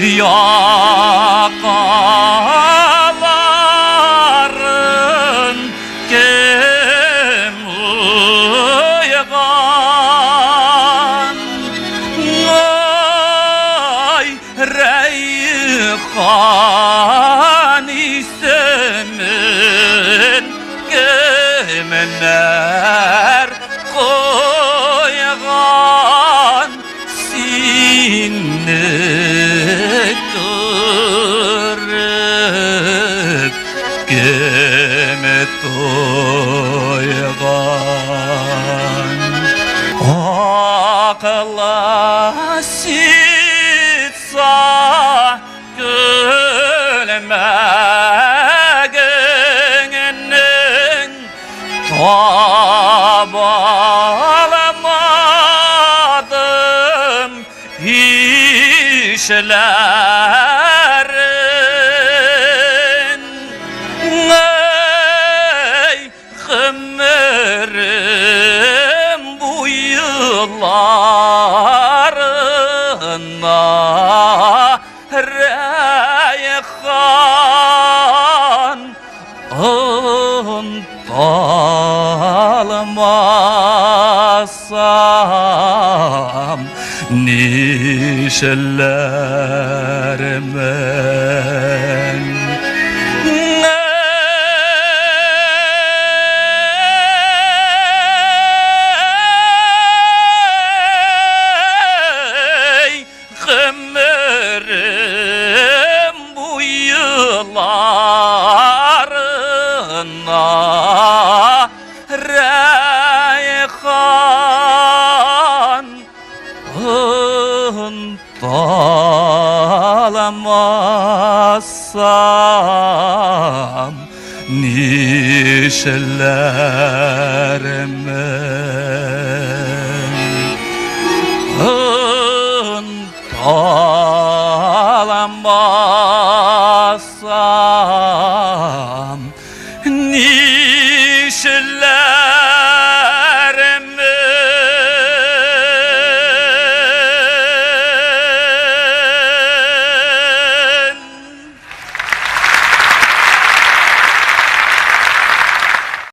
yakaların kim uygan ay reyhan ismin kimler koygan sinni görüp kime toygan akla sitsa gülmeginin tabalamadım işlerin ey ömrüm bu yıllarına reyhan almasam nişelerimin ey ömrüm bu yıllarına reyhan alamazsam nişelerimin alamazsam